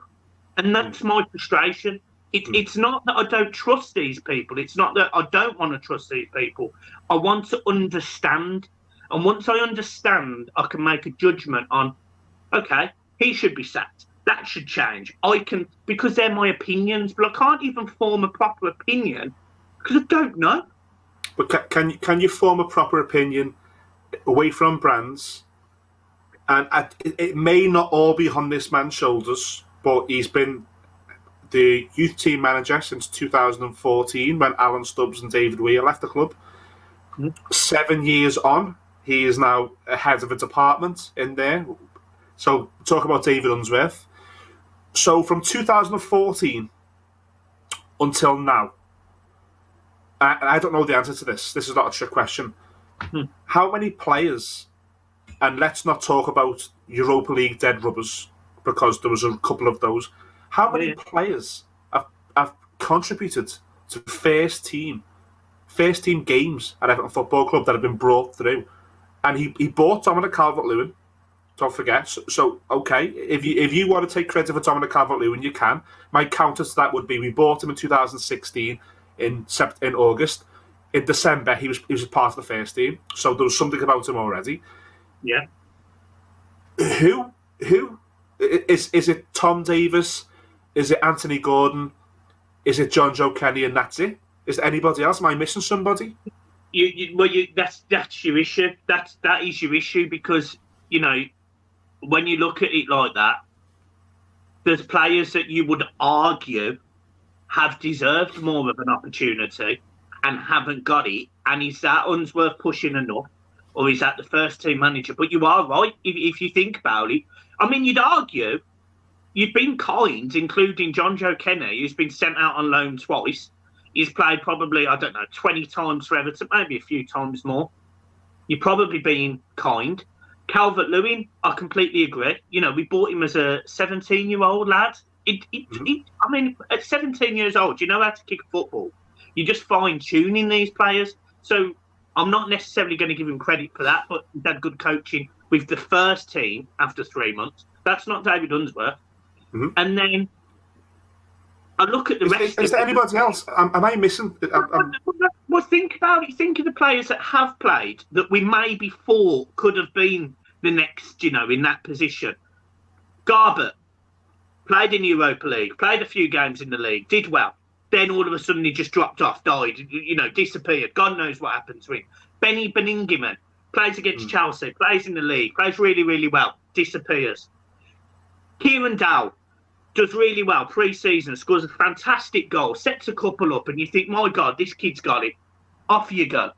And that's my frustration. It's not that I don't trust these people. It's not that I don't want to trust these people. I want to understand. And once I understand, I can make a judgment on, okay, he should be sacked. That should change. Because they're my opinions, but I can't even form a proper opinion because I don't know. But can you form a proper opinion away from brands? And it may not all be on this man's shoulders, but he's been the youth team manager since 2014 when Alan Stubbs and David Weir left the club. 7 years on, he is now head of a department in there. So talk about David Unsworth. So from 2014 until now, I don't know the answer to this. This is not a trick question. How many players, and let's not talk about Europa League dead rubbers, because there was a couple of those. How many players have contributed to first team games at Everton Football Club that have been brought through? And he bought Dominic Calvert-Lewin, don't forget. So okay, if you want to take credit for Dominic Calvert-Lewin, you can. My counter to that would be we bought him in 2016 in August. In December, he was part of the first team, so there was something about him already. Yeah. Who is it? Tom Davis? Is it Anthony Gordon? Is it John Joe Kenny? And that's it? Is there anybody else? Am I missing somebody? That's your issue. That is your issue, because when you look at it like that, there's players that you would argue have deserved more of an opportunity and haven't got it. And is that Unsworth pushing enough, or is that the first team manager? But you are right if you think about it. I mean, you'd argue you've been kind, including John Joe Kenny, who's been sent out on loan twice. He's played probably, 20 times for Everton, maybe a few times more. You're probably being kind. Calvert-Lewin, I completely agree. We bought him as a 17-year-old lad. I mean, at 17 years old, you know how to kick a football. You're just fine-tuning these players. So I'm not necessarily going to give him credit for that, but he's had good coaching with the first team after 3 months. That's not David Unsworth. Mm-hmm. And then I look at the rest. Is there anybody else? Am I missing? Well, think about it. Think of the players that have played that we maybe thought could have been the next, in that position. Garbett played in the Europa League, played a few games in the league, did well. Then all of a sudden he just dropped off, died, disappeared. God knows what happened to him. Benny Beningiman plays against Chelsea, plays in the league, plays really, really well, disappears. Kieran Dow does really well pre-season, scores a fantastic goal, sets a couple up, and you think, my God, this kid's got it. Off you go.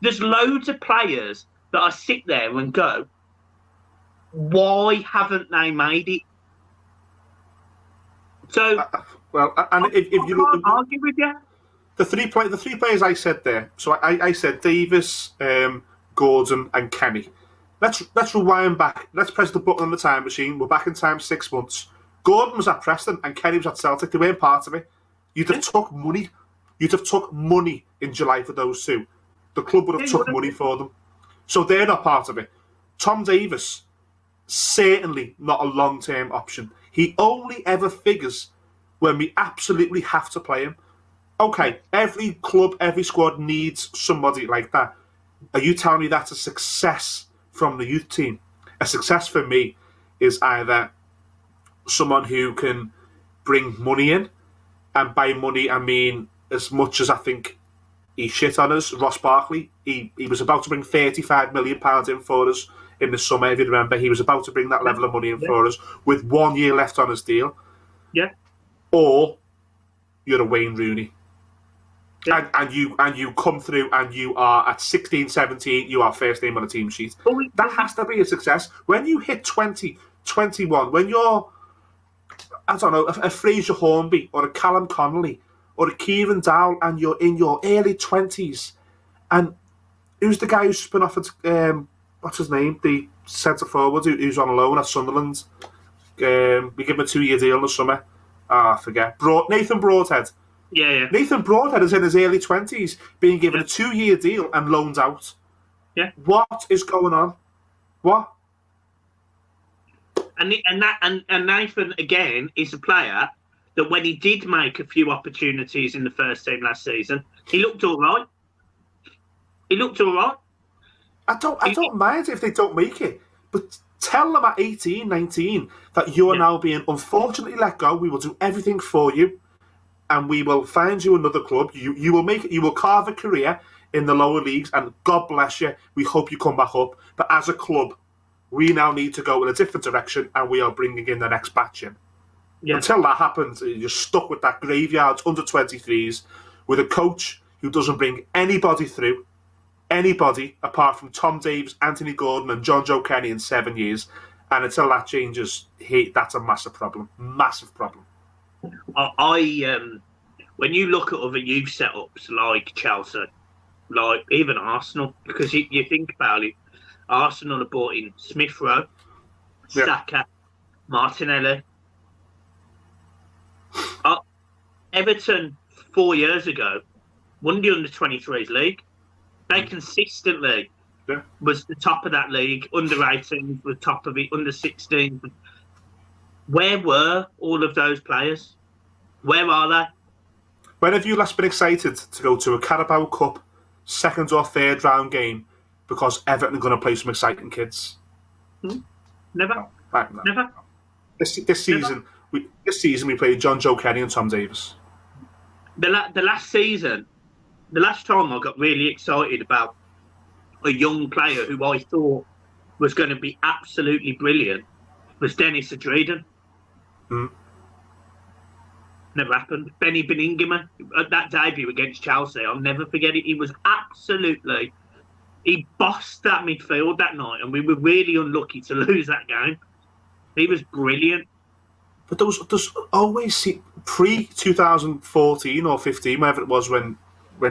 There's loads of players that I sit there and go, why haven't they made it? So, and if you look, argue with you. The three players I said there. So I said Davis, Gordon, and Kenny. Let's rewind back. Let's press the button on the time machine. We're back in time 6 months. Gordon was at Preston and Kenny was at Celtic. They weren't part of it. You'd have took money. You'd have took money in July for those two. The club would have took money for them. So they're not part of it. Tom Davis, certainly not a long-term option. He only ever figures when we absolutely have to play him. Okay, every club, every squad needs somebody like that. Are you telling me that's a success from the youth team? A success for me is either someone who can bring money in, and by money I mean as much as I think he shit on us. Ross Barkley, he was about to bring £35 million in for us in the summer, if you remember. He was about to bring that level of money in for us with 1 year left on his deal. Yeah. Or you're a Wayne Rooney. Yeah. And you come through and you are at 16, 17, you are first name on a team sheet. That has to be a success. When you hit 20, 21, when you're, I don't know, a Fraser Hornby or a Callum Connolly or a Kieran Dowell, and you're in your early 20s, and who's the guy who's been offered, what's his name, the centre-forward who's on loan at Sunderland? We give him a 2-year deal in the summer. I forget. Nathan Broadhead. Yeah. Nathan Broadhead is in his early 20s, being given a 2-year deal and loaned out. Yeah. What is going on? What? And Nathan, again, is a player that when he did make a few opportunities in the first team last season, he looked all right. I don't mind if they don't make it, but tell them at 18, 19 that you are now being unfortunately let go. We will do everything for you, and we will find you another club. You will make it. You will carve a career in the lower leagues, and God bless you, we hope you come back up. But as a club, we now need to go in a different direction, and we are bringing in the next batch in. Yeah. Until that happens, you're stuck with that graveyard under 23s with a coach who doesn't bring anybody through, anybody apart from Tom Davies, Anthony Gordon, and John Joe Kenny in 7 years. And until that changes, that's a massive problem. Massive problem. When you look at other youth setups like Chelsea, like even Arsenal, because you think about it, Arsenal have brought in Smith Rowe, Saka, Martinelli. Everton 4 years ago won the under-23s league. They consistently was the top of that league. Under-18s was top of it. Under-16s. Where were all of those players? Where are they? When have you last been excited to go to a Carabao Cup second or third round game because Everton are going to play some exciting kids? Never. No. Never. This season, we played John Joe Kenny and Tom Davies. The last season, the last time I got really excited about a young player who I thought was going to be absolutely brilliant was Dennis Adrian. Never happened. Benny Beningame, at that debut against Chelsea, I'll never forget it. He was he bossed that midfield that night, and we were really unlucky to lose that game. He was brilliant. But there's always, pre-2014 or 15, whenever it was when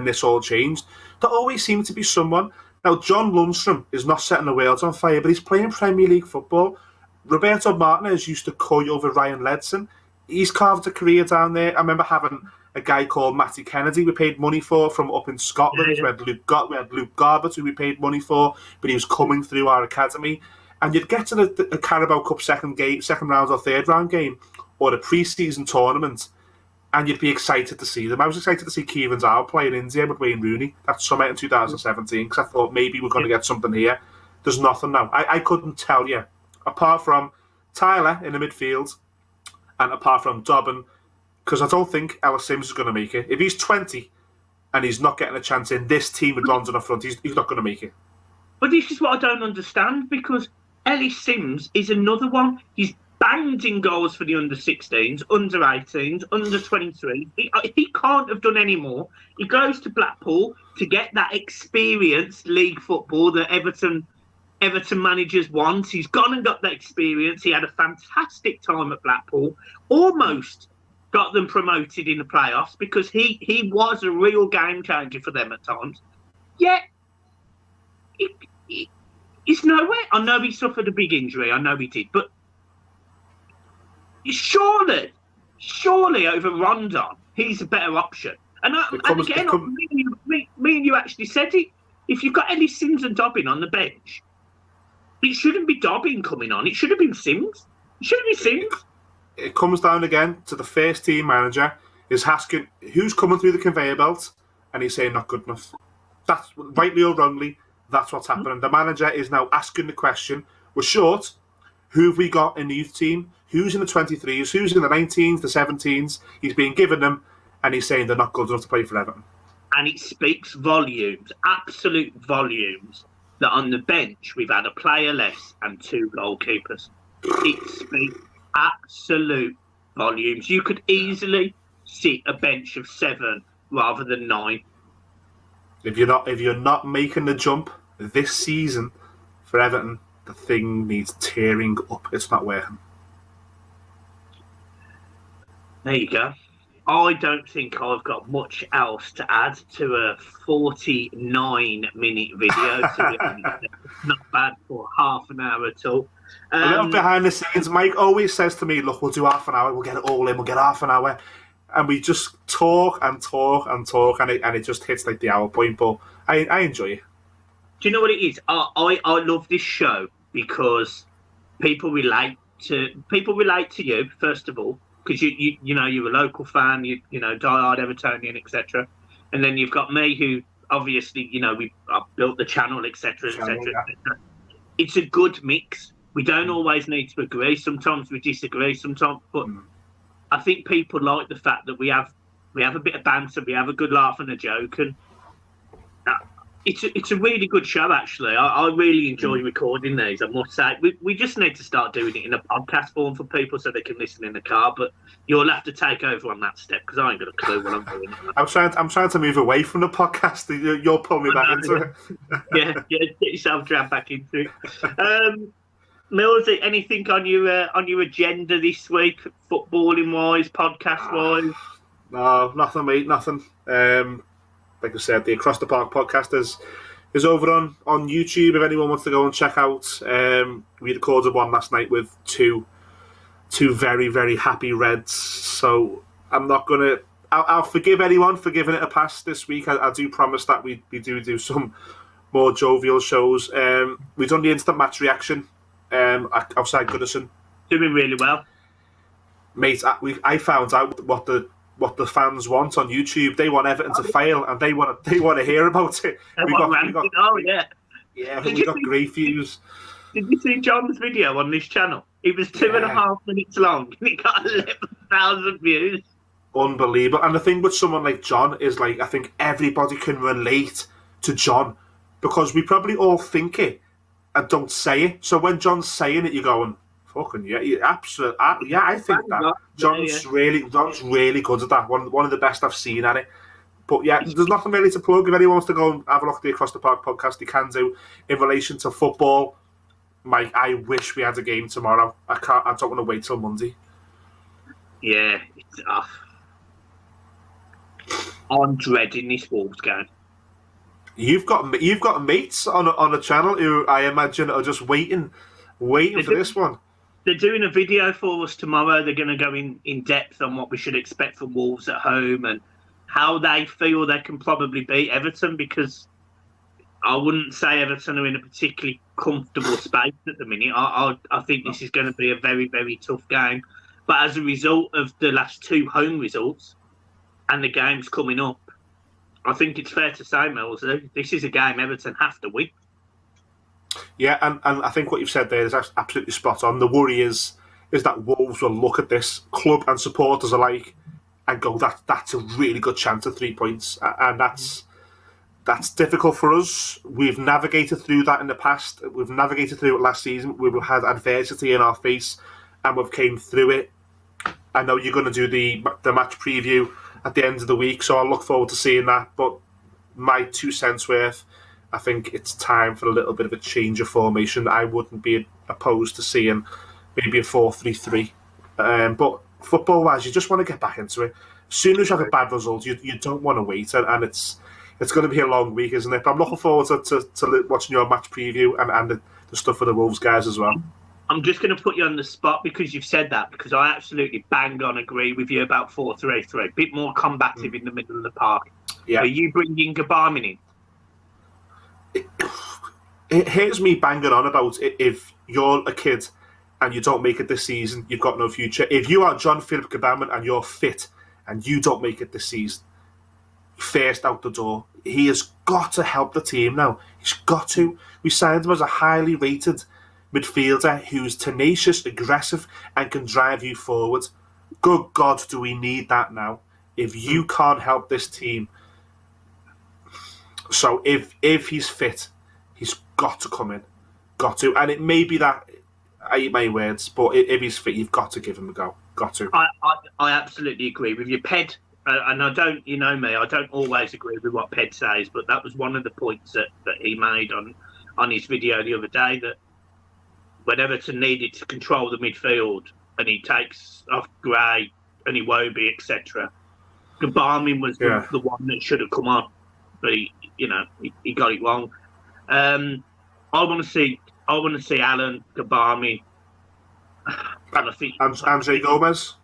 this all changed, there always seemed to be someone. Now, John Lundstrom is not setting the world on fire, but he's playing Premier League football. Roberto Martinez used to coy over Ryan Ledson. He's carved a career down there. I remember having a guy called Matty Kennedy we paid money for from up in Scotland. We had Luke Garbett, who we paid money for, but he was coming through our academy. And you'd get to the Carabao Cup second round or third round game, or a pre-season tournament, and you'd be excited to see them. I was excited to see Kieran Dow play in India with Wayne Rooney that summer in 2017, because I thought maybe we're going to get something here. There's nothing now. I couldn't tell you, apart from Tyler in the midfield, and apart from Dobbin, because I don't think Ellis Sims is going to make it. If he's 20 and he's not getting a chance in this team with London up front, he's not going to make it. But this is what I don't understand, because Ellis Sims is another one. He's banged in goals for the under-16s, under-18s, under-23s. He can't have done any more. He goes to Blackpool to get that experienced league football that Everton managers want. He's gone and got that experience. He had a fantastic time at Blackpool. Almost got them promoted in the playoffs because he was a real game changer for them at times. Yet, he's nowhere. I know he suffered a big injury. I know he did. But surely over Rondon, he's a better option. And me and you actually said it. If you've got Ellis Sims and Dobbin on the bench, it shouldn't be Dobbin coming on. It should have been Sims. It should have been Sims. It comes down again to the first team manager is asking who's coming through the conveyor belt, and he's saying not good enough. That's rightly or wrongly, that's what's happening. The manager is now asking the question, we're short, who have we got in the youth team? Who's in the 23s? Who's in the 19s, the 17s? He's being given them, and he's saying they're not good enough to play for Everton. And it speaks volumes, absolute volumes, that on the bench we've had a player less and two goalkeepers. It speaks absolute volumes. You could easily sit a bench of 7 rather than 9. If you're not making the jump this season for Everton, the thing needs tearing up. It's not working. There you go. I don't think I've got much else to add to a 49-minute video. To be honest, it's not bad for half an hour at all. A little behind the scenes, Mike always says to me, look, we'll do half an hour, we'll get it all in, we'll get half an hour. And we just talk and talk and talk, and it just hits like the hour point. But I enjoy it. Do you know what it is? I love this show because people relate to you, first of all, because you know you're a local fan, you know diehard Evertonian, etc. And then you've got me, who obviously I've built the channel, etc., etc. It's a good mix. We don't always need to agree. Sometimes we disagree. Sometimes, but I think people like the fact that we have a bit of banter, we have a good laugh and a joke, and It's a really good show, actually. I really enjoy recording these, I must say. We just need to start doing it in a podcast form for people so they can listen in the car, but you'll have to take over on that step because I ain't got a clue what I'm doing. I'm trying to move away from the podcast. You'll pull me back into it. Yeah, get yourself dragged back into it. Mills, anything on your agenda this week, footballing wise, podcast wise? No, nothing, mate. Nothing. Like I said, the Across the Park podcast is over on YouTube. If anyone wants to go and check out, we recorded one last night with two very, very happy Reds. So I'm not gonna. I'll forgive anyone for giving it a pass this week. I do promise that we do some more jovial shows. We've done the instant match reaction outside Goodison. Doing really well, mate. I found out what the fans want on YouTube. They want Everton to fail, and they want to hear about it. We got great views. Did you see John's video on this channel? It was 2.5 minutes long, and it got 11,000 views. Unbelievable. And the thing with someone like John is, like, I think everybody can relate to John because we probably all think it and don't say it. So when John's saying it, you're going, fucking yeah, absolutely. Yeah, I think that John's really good at that. One of the best I've seen at it. But yeah, there's nothing really to plug. If anyone wants to go and have a look at the Across the Park podcast, they can do. In relation to football, Mike, I wish we had a game tomorrow. I don't want to wait till Monday. Yeah, it's I'm dreading this Wolves game. You've got mates on a channel who I imagine are just waiting for this one. They're doing a video for us tomorrow. They're going to go in depth on what we should expect from Wolves at home and how they feel they can probably beat Everton, because I wouldn't say Everton are in a particularly comfortable space at the minute. I think this is going to be a very, very tough game. But as a result of the last two home results and the games coming up, I think it's fair to say, Mills, this is a game Everton have to win. Yeah, and I think what you've said there is absolutely spot on. The worry is that Wolves will look at this, club and supporters alike, and go, that's a really good chance of 3 points. And that's difficult for us. We've navigated through that in the past. We've navigated through it last season. We've had adversity in our face, and we've came through it. I know you're going to do the match preview at the end of the week, so I'll look forward to seeing that. But my 2 cents worth, I think it's time for a little bit of a change of formation. I wouldn't be opposed to seeing maybe a 4-3-3. But football-wise, you just want to get back into it. As soon as you have a bad result, you don't want to wait, and it's going to be a long week, isn't it? But I'm looking forward to watching your match preview and the stuff for the Wolves guys as well. I'm just going to put you on the spot because you've said that, because I absolutely bang on agree with you about 4-3-3. A bit more combative in the middle of the park. Yeah. Are you bringing Gabarmin in? It hurts me banging on about it. If you're a kid and you don't make it this season, you've got no future. If you are John Philip Gabarmin and you're fit and you don't make it this season, first out the door. He has got to help the team now. He's got to. We signed him as a highly rated midfielder who's tenacious, aggressive, and can drive you forward. Good God, do we need that now? If you can't help this team. So if he's fit, he's got to come in. Got to. And it may be that, I eat my words, but if he's fit, you've got to give him a go. Got to. I absolutely agree with you. Ped, and I don't, you know me, I don't always agree with what Ped says, but that was one of the points that he made on his video the other day, that when Everton needed to control the midfield and he takes off Gray and Iwobi, etc., Gabarmin was the one that should have come on, but he got it wrong. I want to see Alan, Gabarmin, and I think Andre Gomez.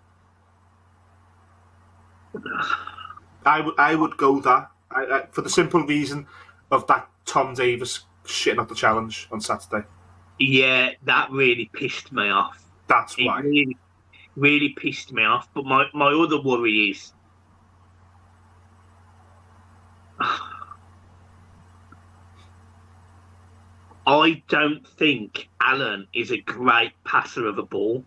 I would go that I for the simple reason of that Tom Davis shitting up the challenge on Saturday. Yeah, that really pissed me off. That's why. It really, really pissed me off. But my other worry is I don't think Alan is a great passer of a ball.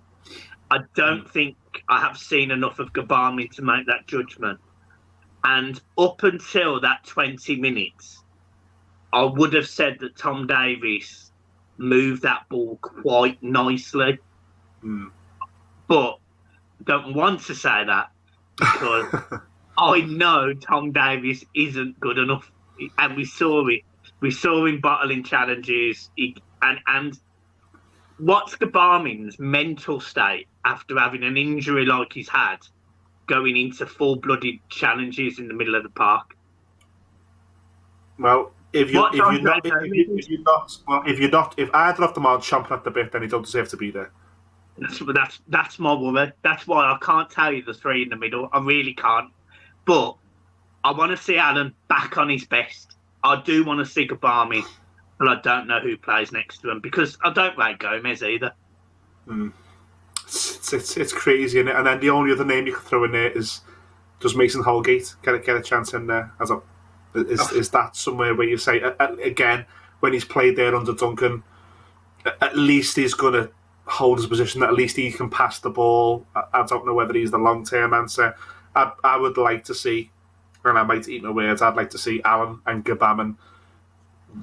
I don't think I have seen enough of Gabarmin to make that judgment. And up until that 20 minutes, I would have said that Tom Davies moved that ball quite nicely. But I don't want to say that because I know Tom Davies isn't good enough. And we saw it. We saw him bottling challenges. And what's Gabarmin's mental state after having an injury like he's had, going into full-blooded challenges in the middle of the park? Well, if either of them aren't chomping at the bit, then he don't deserve to be there. That's my worry. That's why I can't tell you the three in the middle. I really can't. But I want to see Alan back on his best. I do want to see Gabarmin, but I don't know who plays next to him because I don't rate Gomez either. It's crazy, isn't it? And then the only other name you could throw in there is does Mason Holgate get a chance in there? Is that somewhere where you say again when he's played there under Duncan, at least he's going to hold his position. At least he can pass the ball. I don't know whether he's the long-term answer. I would like to see, and I might eat my words, I'd like to see Alan and Gabarmin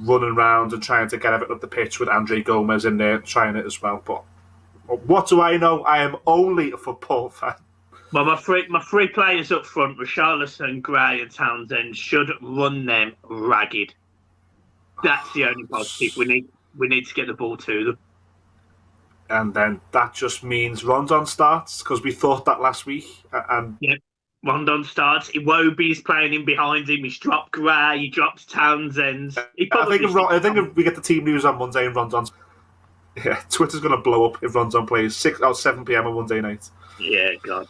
running around and trying to get everything up the pitch with Andre Gomez in there trying it as well. But what do I know? I am only a football fan. Well, my three players up front, Richarlison, Gray and Townsend, should run them ragged. That's the only positive. We need to get the ball to them. And then that just means Rondon starts, because we thought that last week. Yeah, Rondon starts. Iwobi's playing in behind him. He's dropped Gray. He drops Townsend. I think if we get the team news on Monday and Rondon's... Yeah, Twitter's going to blow up if Rondon plays 7 p.m. on Monday night. Yeah, God.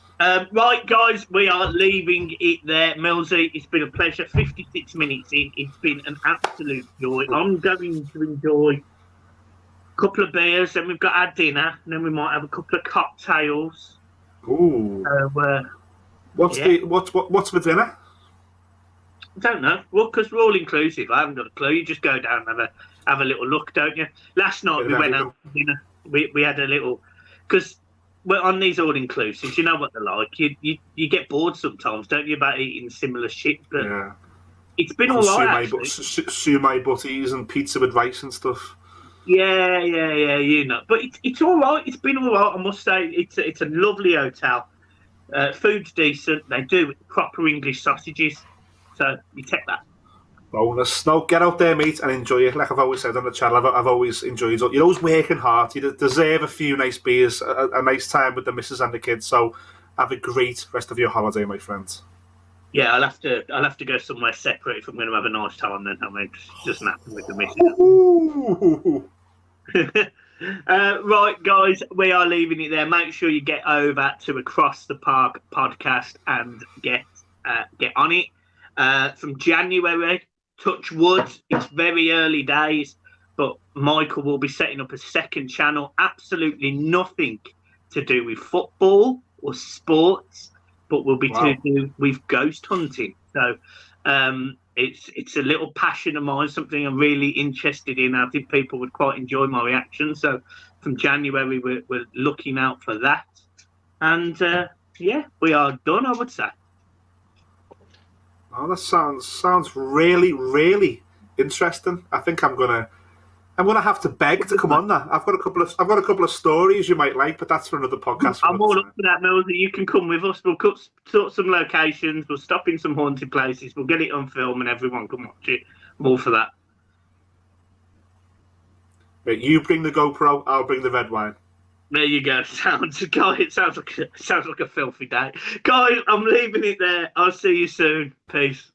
Right, guys, we are leaving it there. Millsy, it's been a pleasure. 56 minutes in. It's been an absolute joy. I'm going to enjoy a couple of beers, then we've got our dinner, and then we might have a couple of cocktails. Ooh. What's for dinner? I don't know. Well, because we're all inclusive. I haven't got a clue. You just go down and have a little look, don't you? Last night we went out for dinner. We had a little... Because we're on these all-inclusives, you know what they're like. You get bored sometimes, don't you, about eating similar shit? But yeah. It's been all right, actually. Sumo butties and pizza with rice and stuff. Yeah, you know. But it's all right. It's been all right, I must say. It's a lovely hotel. Food's decent. They do proper English sausages. So you take that. Bonus. No, get out there, mate, and enjoy it. Like I've always said on the channel, I've always enjoyed it. You're always working hard. You deserve a few nice beers, a nice time with the missus and the kids. So have a great rest of your holiday, my friends. Yeah, I'll have to go somewhere separate if I'm going to have a nice time. Then I mean, just napping with the missus. Right, guys, we are leaving it there. Make sure you get over to Across the Park podcast and get on it. From January, touch wood, it's very early days, but Michael will be setting up a second channel, absolutely nothing to do with football or sports, but will be to do with ghost hunting. So it's a little passion of mine, something I'm really interested in. I think people would quite enjoy my reaction. So from January, we're looking out for that. And yeah, we are done, I would say. Oh, that sounds really, really interesting. I think I'm gonna have to beg to come on that. I've got a couple of stories you might like, but that's for another podcast. I'm all up for that, Millsy. You can come with us. We'll sort some locations. We'll stop in some haunted places. We'll get it on film, and everyone can watch it. I'm all for that. Right, you bring the GoPro. I'll bring the red wine. There you go. It sounds like a filthy day. Guys, I'm leaving it there. I'll see you soon. Peace.